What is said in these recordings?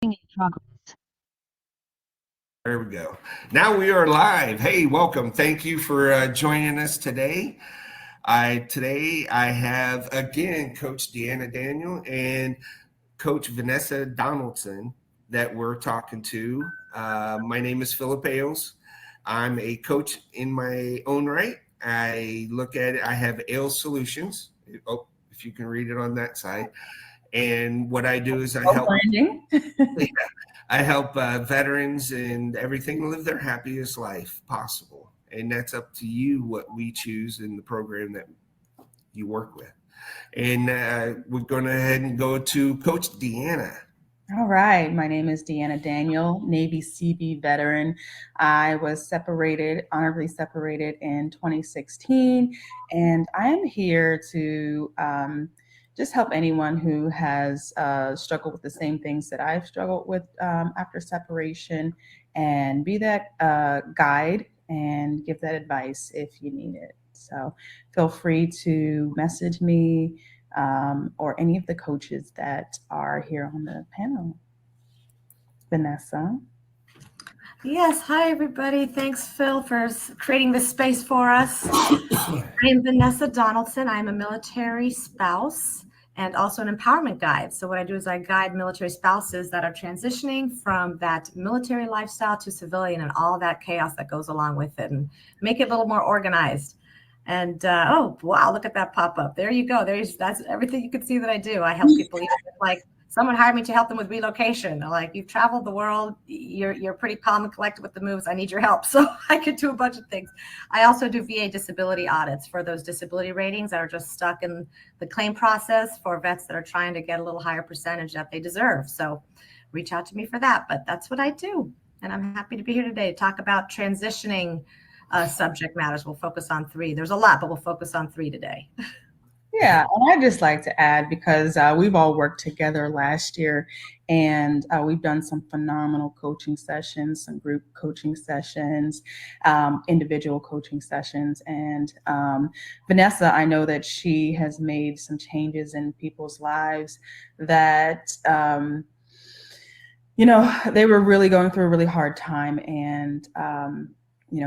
Recording in progress. There we go. Now we are live. Hey, welcome. Thank you for joining us today. Today I have again Coach DeAnna Daniel and Coach Vanessa Donaldson that we're talking to. My name is Ayles. I'm a coach in my own right. I look at it. I have Ayles Solutions. Oh, if you can read it on that side. And what I do is I help. I help veterans and everything live their happiest life possible. And that's up to you what we choose in the program that you work with. And we're going to head and go to Coach DeAnna. All right. My name is DeAnna Daniel, Navy CB veteran. I was honorably separated in 2016. And I am here to just help anyone who has struggled with the same things that I've struggled with after separation, and be that guide and give that advice if you need it. So feel free to message me or any of the coaches that are here on the panel. Vanessa. Yes. Hi, everybody. Thanks, Phil, for creating this space for us. I am Vanessa Donaldson. I'm a military spouse and also an empowerment guide. So what I do is I guide military spouses that are transitioning from that military lifestyle to civilian and all that chaos that goes along with it, and make it a little more organized. And oh, wow, look at that pop up. There you go. That's everything you can see that I do. I help people, even like someone hired me to help them with relocation. Like, you've traveled the world, you're pretty calm and collected with the moves. I need your help. So I could do a bunch of things. I also do VA disability audits for those disability ratings that are just stuck in the claim process for vets that are trying to get a little higher percentage that they deserve. So reach out to me for that. But that's what I do. And I'm happy to be here today to talk about transitioning subject matters. We'll focus on 3. There's a lot, but we'll focus on 3 today. Yeah, and I'd just like to add, because we've all worked together last year, and we've done some phenomenal coaching sessions, some group coaching sessions, individual coaching sessions. And Vanessa, I know that she has made some changes in people's lives that, they were really going through a really hard time, and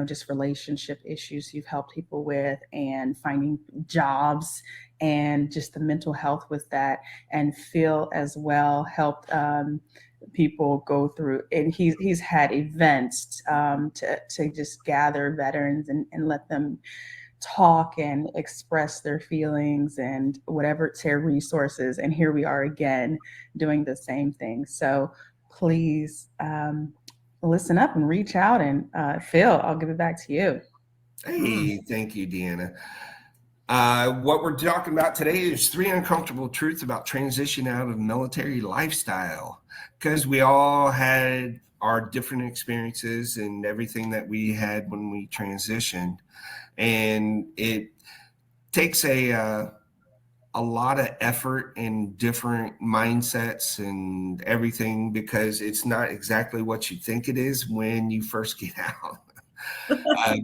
just relationship issues you've helped people with, and finding jobs, and just the mental health with that. And Phil as well helped people go through, and he's had events to just gather veterans and let them talk and express their feelings and whatever, share resources. And here we are again doing the same thing. So please listen up and reach out. And Phil, I'll give it back to you. Hey, thank you, DeAnna. What we're talking about today is 3 uncomfortable truths about transition out of military lifestyle, because we all had our different experiences and everything that we had when we transitioned. And it takes a lot of effort and different mindsets and everything, because it's not exactly what you think it is when you first get out.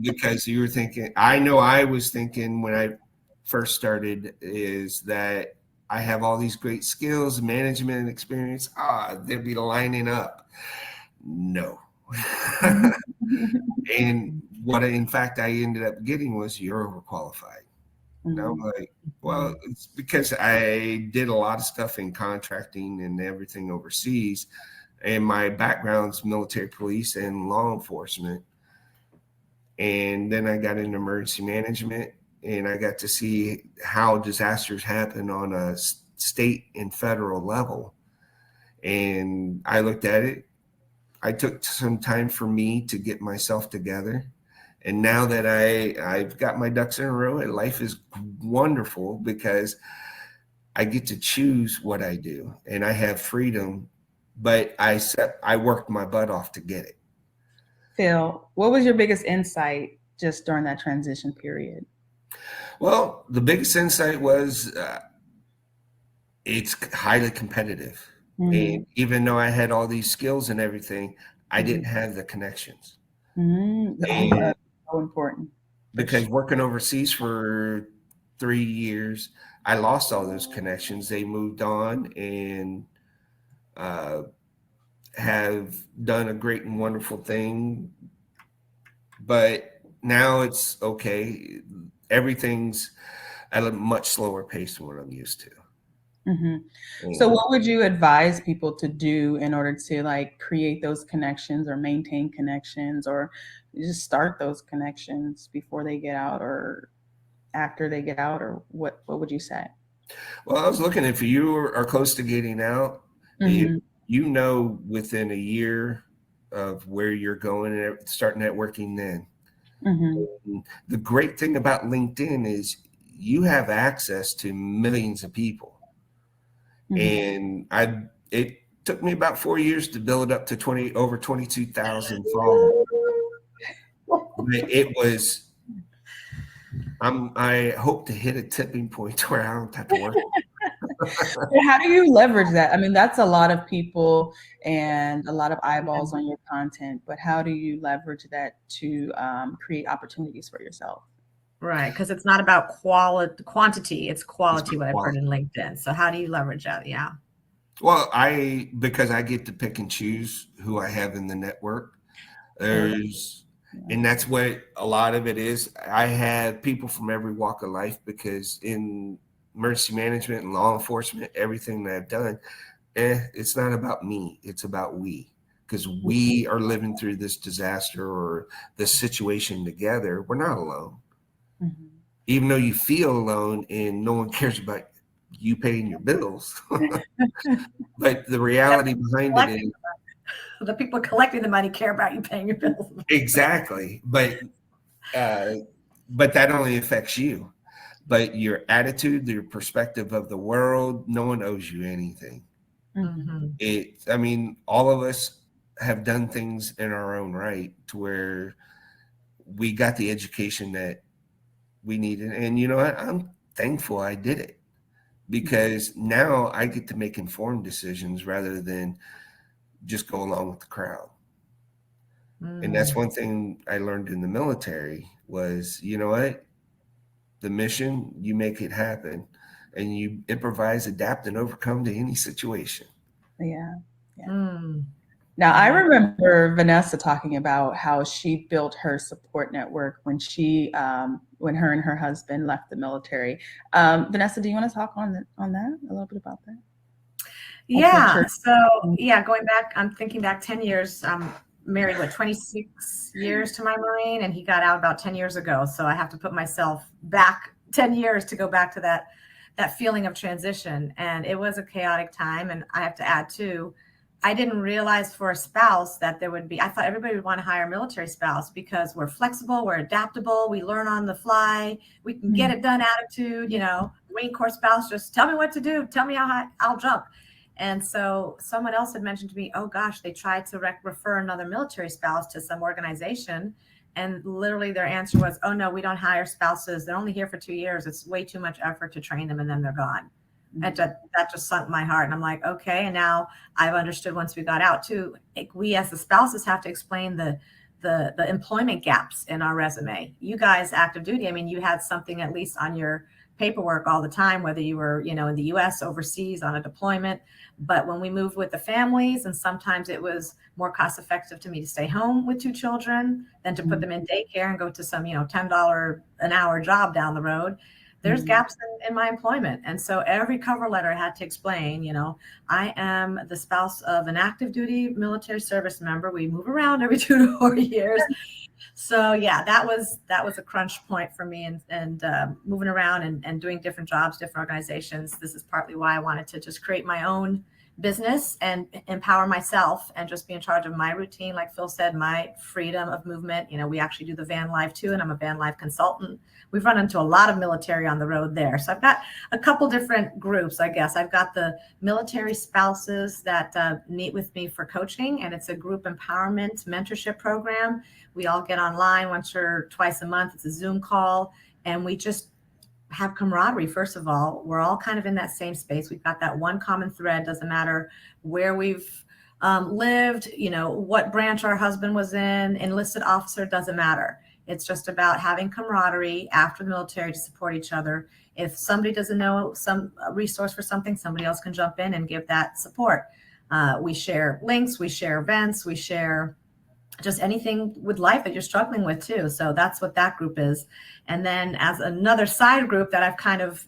Because you were thinking, I know I was thinking when I first started, is that I have all these great skills, management experience. They'll be lining up. No. And what in fact I ended up getting was, you're overqualified. And I'm like, well, it's because I did a lot of stuff in contracting and everything overseas. And my background's military police and law enforcement. And then I got into emergency management, and I got to see how disasters happen on a state and federal level. And I looked at it. I took some time for me to get myself together. And now that I've got my ducks in a row, and life is wonderful because I get to choose what I do, and I have freedom, but I worked my butt off to get it. Phil, what was your biggest insight just during that transition period? Well, the biggest insight was it's highly competitive. And even though I had all these skills and everything, I didn't have the connections. And that's so important. Because working overseas for 3 years, I lost all those connections. They moved on, and have done a great and wonderful thing, but now it's okay. Everything's at a much slower pace than what I'm used to. Mm-hmm. So what would you advise people to do in order to like create those connections or maintain connections or just start those connections before they get out or after they get out, or what would you say? Well, I was looking, if you are close to getting out, Mm-hmm. you know within a year of where you're going and start networking then. Mm-hmm. The great thing about LinkedIn is you have access to millions of people. Mm-hmm. And it took me about 4 years to build up to over 22,000 followers. It was, I hope to hit a tipping point where I don't have to work. How do you leverage that? I mean, that's a lot of people and a lot of eyeballs on your content, but how do you leverage that to create opportunities for yourself? Right, because it's not about quantity, it's quality, what I've heard in LinkedIn. So how do you leverage that? Yeah. Well, because I get to pick and choose who I have in the network. And that's what a lot of it is. I have people from every walk of life, because in emergency management and law enforcement, everything that I've done, it's not about me, it's about we. Because we are living through this disaster or this situation together. We're not alone. Mm-hmm. Even though you feel alone and no one cares about you paying your bills. But the reality behind it is the people collecting the money care about you paying your bills. Exactly. But that only affects you. But your attitude, your perspective of the world, no one owes you anything. Mm-hmm. I mean, all of us have done things in our own right to where we got the education that we needed. And you know what? I'm thankful I did it, because now I get to make informed decisions rather than just go along with the crowd. And that's one thing I learned in the military was, you know what? The mission, you make it happen, and you improvise, adapt, and overcome to any situation. Yeah. Now, I remember Vanessa talking about how she built her support network when when her and her husband left the military. Vanessa, do you want to talk on that a little bit about that? Yeah. So yeah, going back, I'm thinking back 10 years. Married 26 years to my Marine, and he got out about 10 years ago. So I have to put myself back 10 years to go back to that feeling of transition. And it was a chaotic time. And I have to add too, I didn't realize for a spouse that there would be, I thought everybody would want to hire a military spouse because we're flexible, we're adaptable, we learn on the fly, we can get it done attitude, Marine Corps spouse, just tell me what to do, tell me how high I'll jump. And so someone else had mentioned to me, oh gosh, they tried to refer another military spouse to some organization. And literally their answer was, oh no, we don't hire spouses. They're only here for 2 years. It's way too much effort to train them and then they're gone. And that just sunk my heart. And I'm like, okay. And now I've understood once we got out too, we as the spouses have to explain the employment gaps in our resume. You guys active duty, I mean, you had something at least on your paperwork all the time, whether you were, in the US, overseas on a deployment. But when we moved with the families, and sometimes it was more cost effective to me to stay home with 2 children than to put them in daycare and go to some, $10 an hour job down the road. There's gaps in my employment. And so every cover letter I had to explain, I am the spouse of an active duty military service member. We move around every 2 to 4 years. So yeah, that was a crunch point for me, and moving around and doing different jobs, different organizations. This is partly why I wanted to just create my own business and empower myself and just be in charge of my routine. Like Phil said, my freedom of movement. We actually do the van life too, and I'm a van life consultant. We've run into a lot of military on the road there. So I've got a couple different groups, I guess. I've got the military spouses that meet with me for coaching, and it's a group empowerment mentorship program. We all get online once or twice a month. It's a Zoom call, and we just have camaraderie. First of all, we're all kind of in that same space. We've got that one common thread. Doesn't matter where we've lived, what branch our husband was in, enlisted officer, doesn't matter. It's just about having camaraderie after the military to support each other. If somebody doesn't know some resource for something, somebody else can jump in and give that support. We share links, we share events, we share just anything with life that you're struggling with too. So that's what that group is. And then as another side group that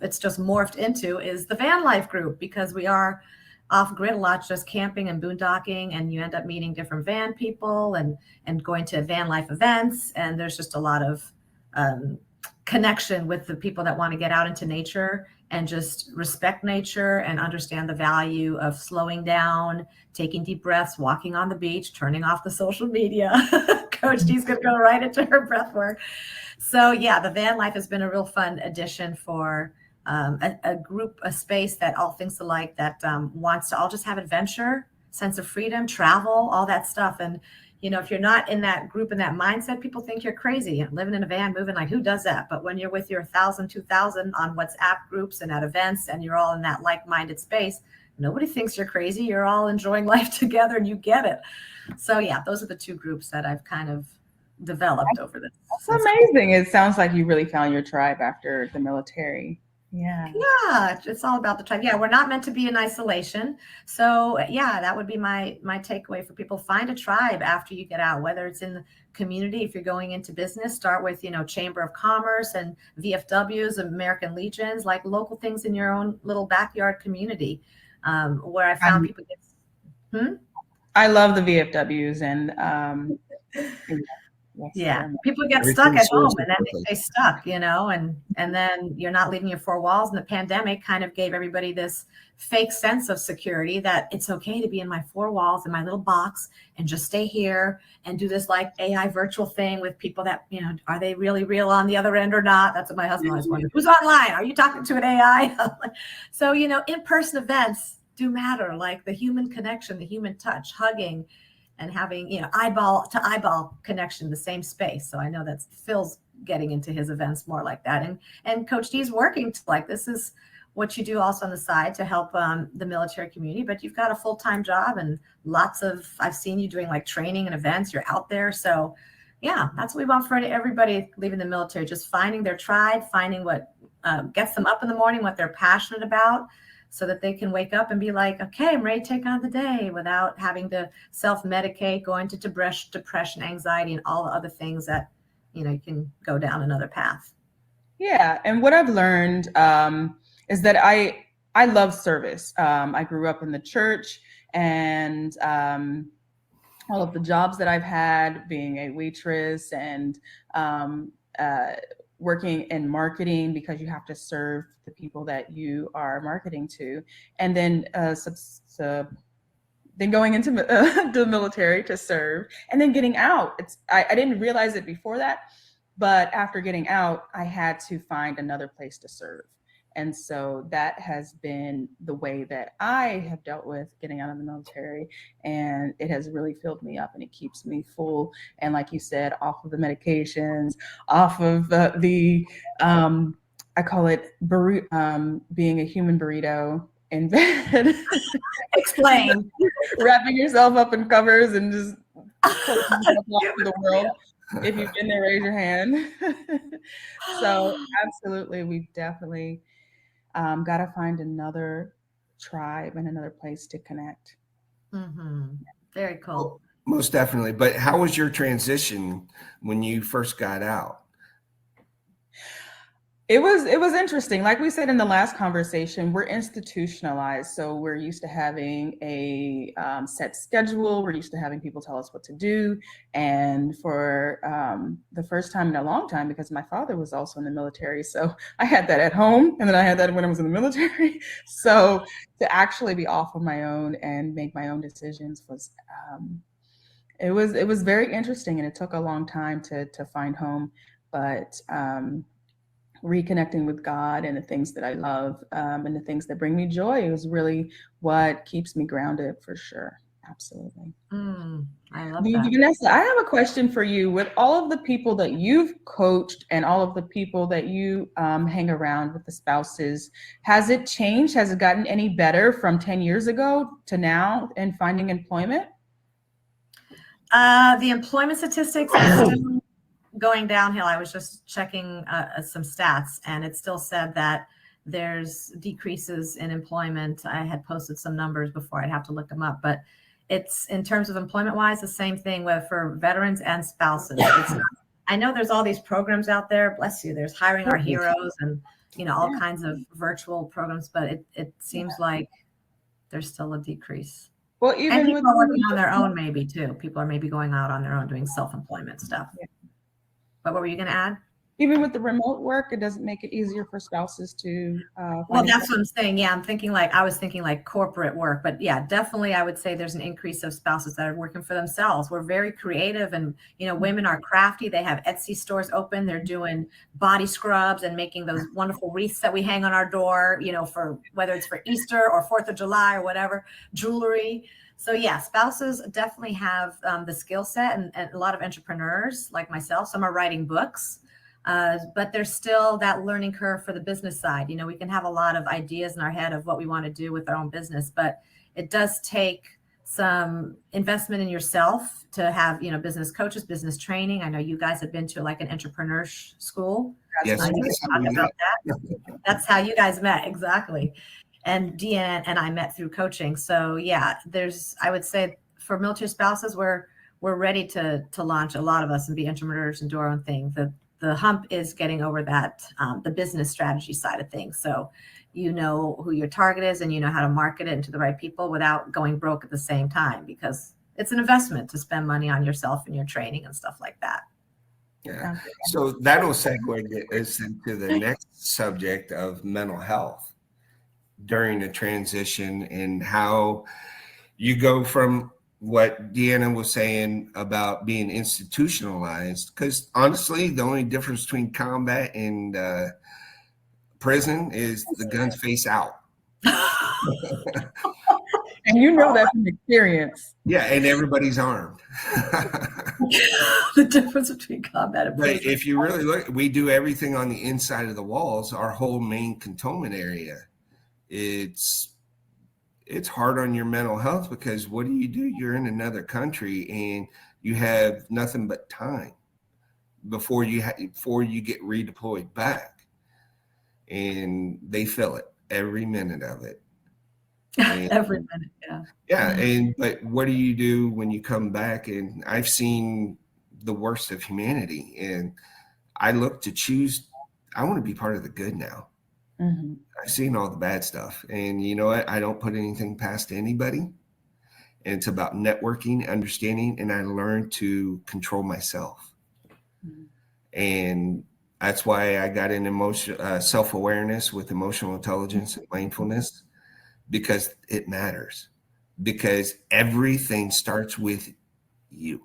it's just morphed into is the van life group, because we are off grid a lot, just camping and boondocking, and you end up meeting different van people and going to van life events. And there's just a lot of connection with the people that want to get out into nature and just respect nature and understand the value of slowing down, taking deep breaths, walking on the beach, turning off the social media. Coach D's going to go right into her breath work. So yeah, the van life has been a real fun addition for a group, a space that all thinks alike, that wants to all just have adventure, sense of freedom, travel, all that stuff. And you know, if you're not in that group and that mindset, people think you're crazy. Living in a van, moving, like, who does that? But when you're with your 1,000, 2,000 on WhatsApp groups and at events, and you're all in that like-minded space, nobody thinks you're crazy. You're all enjoying life together, and you get it. So yeah, those are the two groups that I've kind of developed over this. That's amazing. It sounds like you really found your tribe after the military. Yeah. Yeah, it's all about the tribe. Yeah, we're not meant to be in isolation. So yeah, that would be my takeaway for people. Find a tribe after you get out, whether it's in the community. If you're going into business, start with, you know, Chamber of Commerce and VFWs, American Legions, like local things in your own little backyard community, where I found people get. I love the VFWs, and yeah, people get stuck at home, and then they stay stuck, you know, and then you're not leaving your four walls. And the pandemic kind of gave everybody this fake sense of security, that it's okay to be in my four walls in my little box and just stay here and do this like AI virtual thing with people that, you know, are they really real on the other end or not? That's what my husband always wondered. Who's online? Are you talking to an AI? So, you know, in-person events do matter, like the human connection, the human touch, hugging, and having, you know, eyeball to eyeball connection, the same space. So I know that Phil's getting into his events more like that. And Coach D's working to, like, this is what you do also on the side to help the military community, but you've got a full-time job and I've seen you doing like training and events, you're out there. So yeah, that's what we want for everybody leaving the military, just finding their tribe, finding what gets them up in the morning, what they're passionate about, so that they can wake up and be like, okay, I'm ready to take on the day without having to self-medicate, going to depression, anxiety, and all the other things that, you know, you can go down another path. Yeah. And what I've learned is that I love service. I grew up in the church, and all of the jobs that I've had, being a waitress and working in marketing, because you have to serve the people that you are marketing to, and then then going into the military to serve, and then getting out. I didn't realize it before that, but after getting out, I had to find another place to serve. And so that has been the way that I have dealt with getting out of the military. And it has really filled me up, and it keeps me full. And like you said, off of the medications, off of I call it being a human burrito in bed. Explain. Wrapping yourself up in covers and just putting yourself off to the world. If you've been there, raise your hand. So absolutely, we've definitely got to find another tribe and another place to connect. Mm-hmm. Very cool. Well, most definitely. But how was your transition when you first got out? It was interesting. Like we said in the last conversation, we're institutionalized. So we're used to having a set schedule. We're used to having people tell us what to do. And for the first time in a long time, because my father was also in the military, so I had that at home, and then I had that when I was in the military. So to actually be off on my own and make my own decisions was, it was very interesting, and it took a long time to find home. But reconnecting with God and the things that I love and the things that bring me joy is really what keeps me grounded, for sure. Absolutely. I love that. Vanessa, I have a question for you. With all of the people that you've coached and all of the people that you hang around with, the spouses, has it changed? Has it gotten any better from 10 years ago to now in finding employment? The employment statistics are still going downhill. I was just checking some stats, and it still said that there's decreases in employment. I had posted some numbers before. I'd have to look them up, but it's in terms of employment wise, the same thing with for veterans and spouses. I know there's all these programs out there. Bless you. There's Hiring Our Heroes and, all kinds of virtual programs, but it seems like there's still a decrease. Well, even and people with are working on their own, maybe too. People are maybe going out on their own doing self-employment stuff. Yeah. But what were you going to add? Even with the remote work, it doesn't make it easier for spouses to. Well, that's what I'm saying. Yeah, I was thinking like corporate work, but yeah, definitely, I would say there's an increase of spouses that are working for themselves. We're very creative, and women are crafty. They have Etsy stores open. They're doing body scrubs and making those wonderful wreaths that we hang on our door. For whether it's for Easter or 4th of July or whatever, jewelry. So yeah, spouses definitely have the skill set, and a lot of entrepreneurs like myself. Some are writing books. But there's still that learning curve for the business side. We can have a lot of ideas in our head of what we want to do with our own business, but it does take some investment in yourself to have, business coaches, business training. I know you guys have been to like an entrepreneur school. Yes, that's how you guys met. Exactly. And DeAnna and I met through coaching. So yeah, I would say for military spouses, we're ready to launch, a lot of us, and be entrepreneurs and do our own thing. The hump is getting over that, the business strategy side of things. So you know who your target is, and you know how to market it to the right people without going broke at the same time, because it's an investment to spend money on yourself and your training and stuff like that. Yeah. So that'll segue us into the next subject of mental health during the transition, and how you go from what DeAnna was saying about being institutionalized, because honestly, the only difference between combat and prison is the guns face out. And you know that from experience. Yeah, and everybody's armed. The difference between combat and prison. But if you really look, we do everything on the inside of the walls. Our whole main cantonment area, it's hard on your mental health, because what do? You're in another country and you have nothing but time before you get redeployed back, and they feel it every minute of it. And, every minute, yeah. But what do you do when you come back? And I've seen the worst of humanity, and I look to choose. I want to be part of the good now. Mm-hmm. I've seen all the bad stuff, and you know what? I don't put anything past anybody. And it's about networking, understanding, and I learned to control myself. Mm-hmm. And that's why I got in self-awareness with emotional intelligence and mindfulness, because it matters. Because everything starts with you.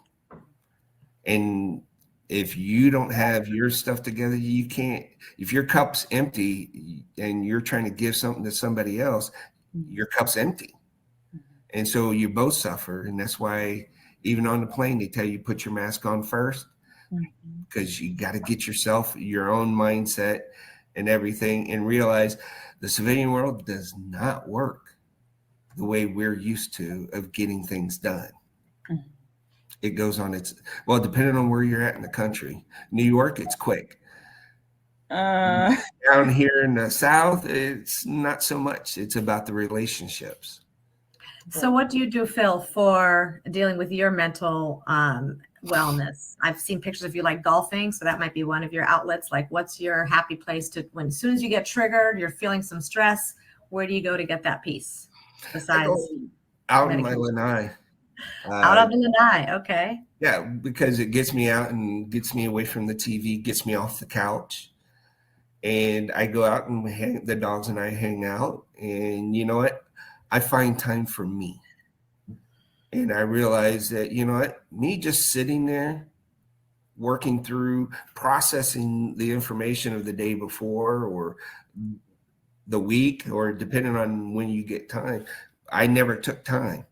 And if you don't have your stuff together, you can't. If your cup's empty and you're trying to give something to somebody else, your cup's empty. And so you both suffer. And that's why even on the plane, they tell you put your mask on first, because you got to get yourself, your own mindset and everything, and realize the civilian world does not work the way we're used to of getting things done. It goes on depending on where you're at in the country. New York, it's quick. Down here in the South, it's not so much. It's about the relationships. So what do you do, Phil, for dealing with your mental wellness? I've seen pictures of you like golfing, so that might be one of your outlets. Like, what's your happy place as soon as you get triggered, you're feeling some stress, where do you go to get that peace? Besides out in my lanai. Out of the lanai, okay. Yeah, because it gets me out and gets me away from the TV, gets me off the couch. And I go out and the dogs and I hang out. And you know what? I find time for me. And I realize that, you know what? Me just sitting there, working through, processing the information of the day before or the week, or depending on when you get time. I never took time.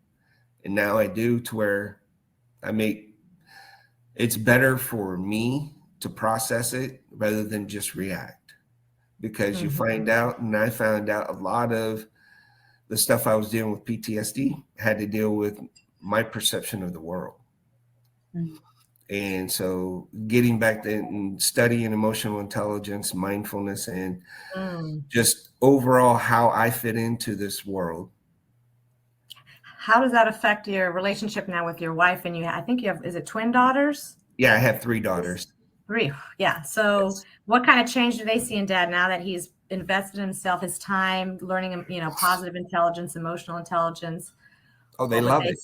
And now I do, to where it's better for me to process it rather than just react, because you find out, and I found out a lot of the stuff I was dealing with PTSD had to deal with my perception of the world. And so getting back to and studying emotional intelligence, mindfulness, and just overall how I fit into this world. How does that affect your relationship now with your wife? And I think you have, is it twin daughters? Yeah, I have 3 daughters. 3. Yeah. So Yes. what kind of change do they see in Dad now that he's invested in himself, his time, learning, positive intelligence, emotional intelligence? Oh, they love it.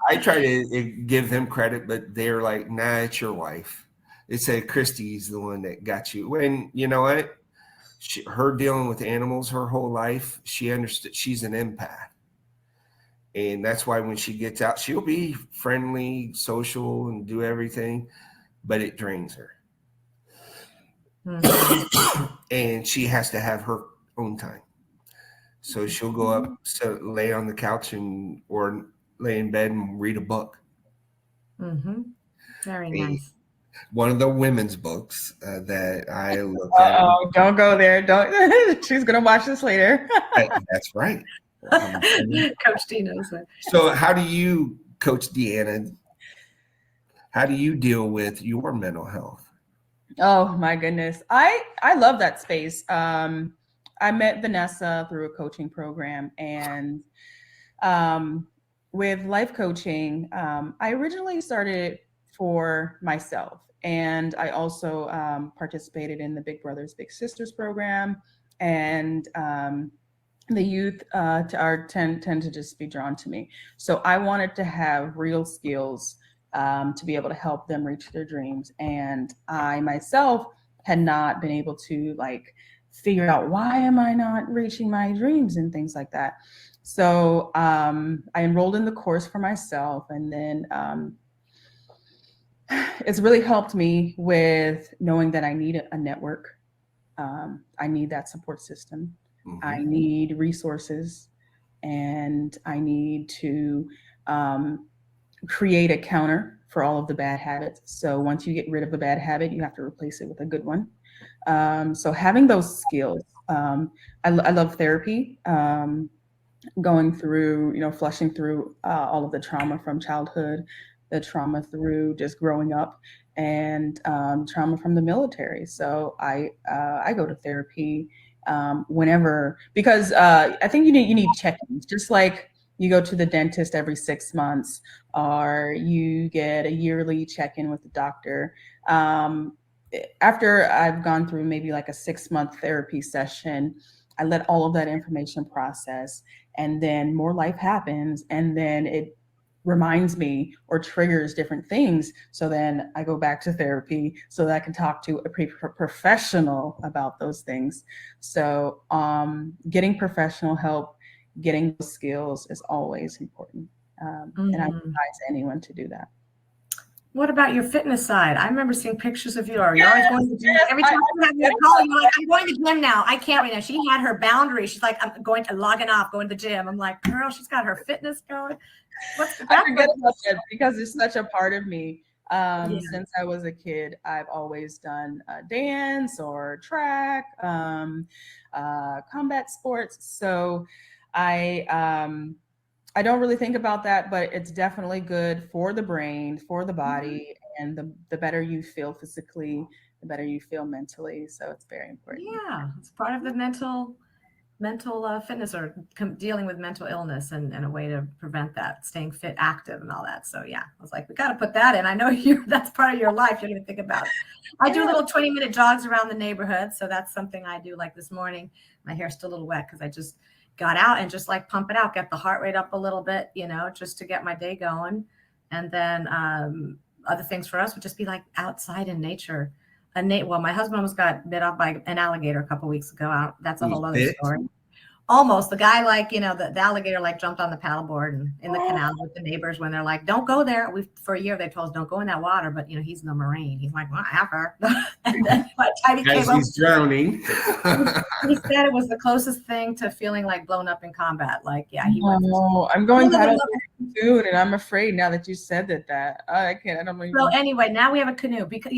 I try to give them credit, but they're like, nah, it's your wife. They say Christy's the one that got you. When you know what? Her dealing with animals her whole life, she understood she's an empath. And that's why when she gets out, she'll be friendly, social, and do everything, but it drains her. And she has to have her own time. So she'll go up, lay on the couch or lay in bed and read a book. Very nice. One of the women's books that I look at. Oh, don't go there. Don't. She's going to watch this later. That's right. Coach D knows that. So how do you, Coach DeAnna, how do you deal with your mental health? Oh my goodness. I love that space. I met Vanessa through a coaching program, and with life coaching, I originally started for myself, and I also participated in the Big Brothers Big Sisters program, and the youth tend to just be drawn to me. So I wanted to have real skills to be able to help them reach their dreams. And I myself had not been able to figure out, why am I not reaching my dreams and things like that. So I enrolled in the course for myself, and then it's really helped me with knowing that I need a network. I need that support system. I need resources, and I need to create a counter for all of the bad habits. So once you get rid of a bad habit, you have to replace it with a good one. So having those skills, I love therapy, going through, flushing through all of the trauma from childhood, the trauma through just growing up, and trauma from the military. So I go to therapy whenever, because I think you need check-ins, just like you go to the dentist every 6 months, or you get a yearly check-in with the doctor. After I've gone through maybe like a 6-month therapy session, I let all of that information process, and then more life happens, and then it reminds me or triggers different things. So then I go back to therapy so that I can talk to a professional about those things. So getting professional help, getting those skills is always important. And I advise anyone to do that. What about your fitness side? I remember seeing pictures of you. Are you always going to the gym? Every time you have me call, you're like, I'm going to the gym now. I can't right now. She had her boundary. She's like, I'm going to logging off, going to the gym. I'm like, girl, she's got her fitness going. I forget about that because it's such a part of me. Since I was a kid, I've always done dance or track, combat sports. So I don't really think about that, but it's definitely good for the brain, for the body, and the better you feel physically, the better you feel mentally. So it's very important. Yeah, it's part of the mental fitness, or dealing with mental illness, and a way to prevent that, staying fit, active, and all that. So yeah, I was like, we got to put that in. I know that's part of your life. You don't even think about it. I do little 20-minute jogs around the neighborhood. So that's something I do. Like this morning, my hair's still a little wet because I just got out and just pump it out, get the heart rate up a little bit, just to get my day going. And then other things for us would just be like outside in nature. Well, my husband almost got bit off by an alligator a couple of weeks ago. That's a whole other story. Almost. The guy, the alligator jumped on the paddleboard and in the canal with the neighbors when they're like, don't go there. For a year they told us don't go in that water, but he's in the Marine. He's like, well, I have her. And then by the time he came he's drowning. he said it was the closest thing to feeling like blown up in combat. He went. I'm going paddle soon, and I'm afraid now that you said that I can't. I don't know. So anyway, now we have a canoe because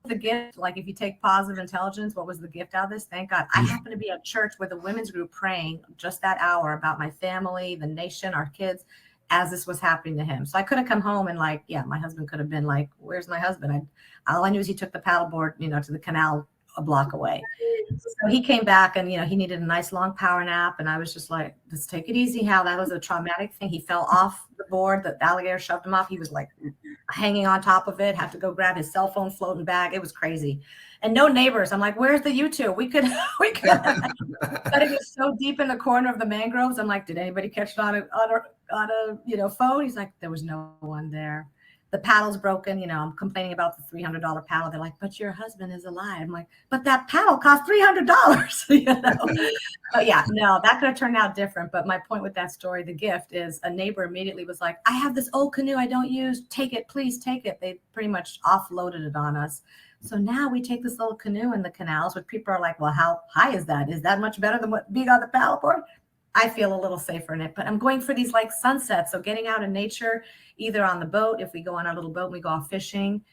the gift. If you take positive intelligence, what was the gift out of this? Thank God, I happen to be at church with a women's group praying just that hour about my family, the nation, our kids, as this was happening to him. So I could have come home and like, yeah, my husband could have been like, where's my husband? All I knew is he took the paddleboard, you know, to the canal a block away. So he came back and, you know, he needed a nice long power nap. And I was just like, let's take it easy, Hal. That was a traumatic thing. He fell off the board. The alligator shoved him off. He was like hanging on top of it, had to go grab his cell phone floating bag. It was crazy. And no neighbors. I'm like, where's the U2? We could, but it was so deep in the corner of the mangroves. I'm like, did anybody catch it on a you know, phone? He's like, there was no one there. The paddle's broken. You know, I'm complaining about the $300 paddle. They're like, but your husband is alive. I'm like, but that paddle cost $300. You know? But yeah, no, that could have turned out different. But my point with that story, the gift, is a neighbor immediately was like, I have this old canoe I don't use. Take it, please take it. They pretty much offloaded it on us. So now we take this little canoe in the canals, which people are like, well, how high is that? Is that much better than what being on the paddleboard? I feel a little safer in it, but I'm going for these like sunsets. So getting out in nature, either on the boat, if we go on our little boat and we go off fishing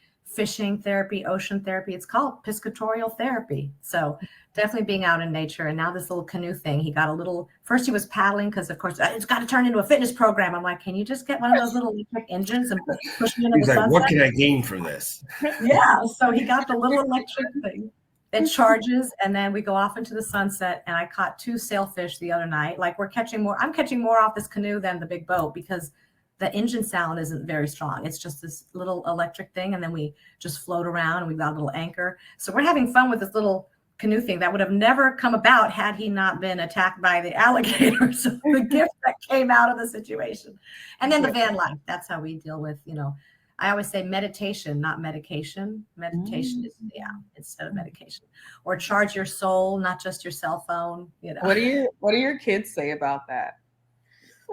therapy, ocean therapy, it's called piscatorial therapy. So definitely being out in nature. And now this little canoe thing, he got a little, first he was paddling because of course it's got to turn into a fitness program. I'm like, can you just get one of those little electric engines and push me into the sunset? What can I gain from this? Yeah. So he got the little electric thing. It charges, and then we go off into the sunset. And I caught 2 sailfish the other night. Like I'm catching more off this canoe than the big boat because the engine sound isn't very strong. It's just this little electric thing. And then we just float around and we've got a little anchor. So we're having fun with this little canoe thing that would have never come about had he not been attacked by the alligator. So the gift that came out of the situation. And then the van life, that's how we deal with, you know, I always say meditation, not medication. Meditation is, instead of medication. Or charge your soul, not just your cell phone. You know. What do your kids say about that?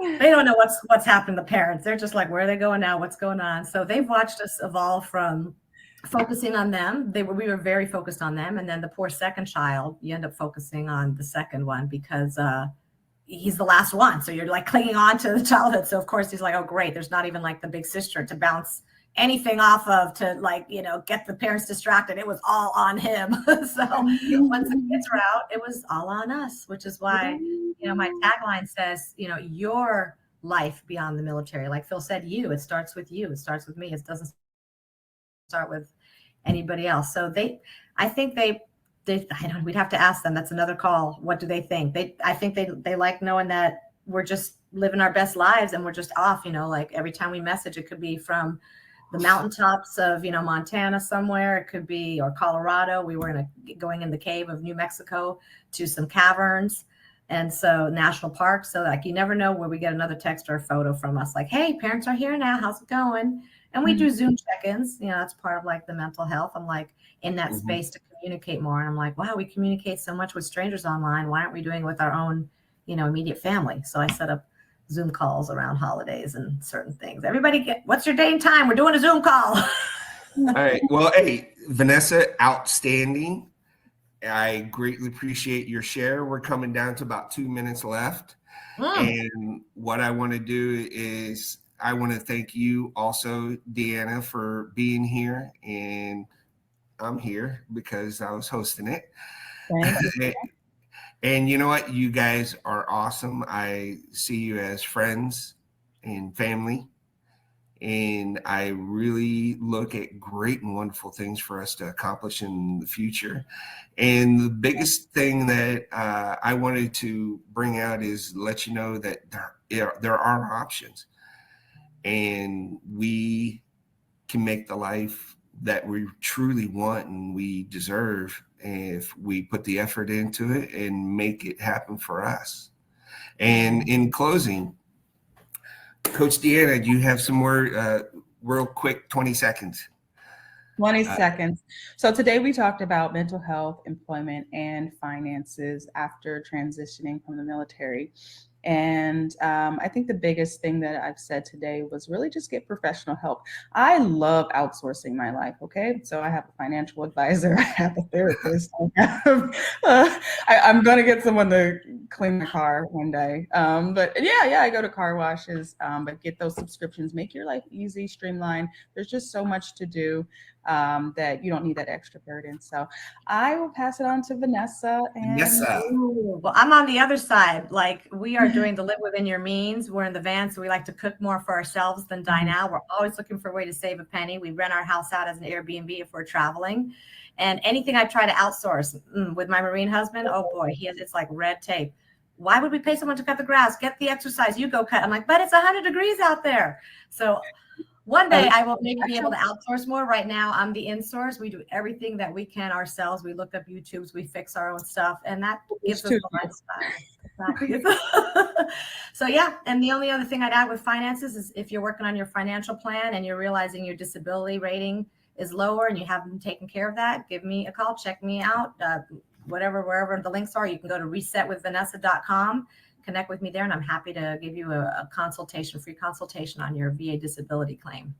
They don't know what's happened to parents. They're just like, where are they going now? What's going on? So they've watched us evolve from focusing on them. We were very focused on them. And then the poor second child, you end up focusing on the second one because he's the last one. So you're like clinging on to the childhood. So of course he's like, oh, great. There's not even like the big sister to bounce anything off of to like, you know, get the parents distracted. It was all on him. So once the kids were out, it was all on us, which is why, you know, my tagline says, you know, your life beyond the military. Like Phil said, it starts with you. It starts with me. It doesn't start with anybody else. So I think we'd have to ask them. That's another call. What do they think? I think they like knowing that we're just living our best lives and we're just off, you know, like every time we message, it could be from the mountaintops of, you know, Montana somewhere. It could be, or Colorado. We were going in the cave of New Mexico to some caverns. And so national parks. So like, you never know where we get another text or a photo from us. Like, hey, parents are here now. How's it going? And we do Zoom check-ins. You know, that's part of like the mental health. I'm like in that space to communicate more. And I'm like, wow, we communicate so much with strangers online. Why aren't we doing it with our own, you know, immediate family? So I set up Zoom calls around holidays and certain things. Everybody what's your day and time? We're doing a Zoom call. All right. Well, hey, Vanessa, outstanding. I greatly appreciate your share. We're coming down to about 2 minutes left. And what I want to do is I want to thank you also, DeAnna, for being here. And I'm here because I was hosting it. Thank you. And you know what? You guys are awesome. I see you as friends and family. And I really look at great and wonderful things for us to accomplish in the future. And the biggest thing that I wanted to bring out is let you know that there are options. And we can make the life that we truly want and we deserve if we put the effort into it and make it happen for us. And in closing, Coach DeAnna, do you have some more real quick 20 seconds? 20 seconds. So today we talked about mental health, employment, and finances after transitioning from the military. And I think the biggest thing that I've said today was really just get professional help. I love outsourcing my life. Okay. So I have a financial advisor. I have a therapist. I'm going to get someone to clean my car one day. But yeah, I go to car washes, but get those subscriptions, make your life easy, streamlined. There's just so much to do that you don't need that extra burden. So I will pass it on to Vanessa. Vanessa. Well, I'm on the other side. Like we are doing the live within your means. We're in the van, so we like to cook more for ourselves than dine out. We're always looking for a way to save a penny. We rent our house out as an Airbnb if we're traveling. And anything I try to outsource with my Marine husband, oh boy, it's like red tape. Why would we pay someone to cut the grass? Get the exercise, you go cut. I'm like, but it's 100 degrees out there. So one day I will maybe be able to outsource more. Right now, I'm the in-source. We do everything that we can ourselves. We look up YouTubes, we fix our own stuff, and that gives us the lifestyle. So yeah, and the only other thing I'd add with finances is if you're working on your financial plan and you're realizing your disability rating is lower and you haven't taken care of that, give me a call, check me out, wherever the links are. You can go to resetwithvanessa.com. Connect with me there, and I'm happy to give you a free consultation on your VA disability claim.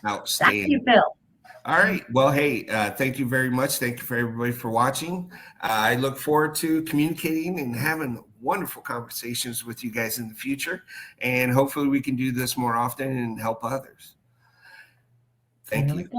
Outstanding. Back to you, Phil. All right. Well, hey, thank you very much. Thank you for everybody for watching. I look forward to communicating and having wonderful conversations with you guys in the future. And hopefully we can do this more often and help others. Thank you.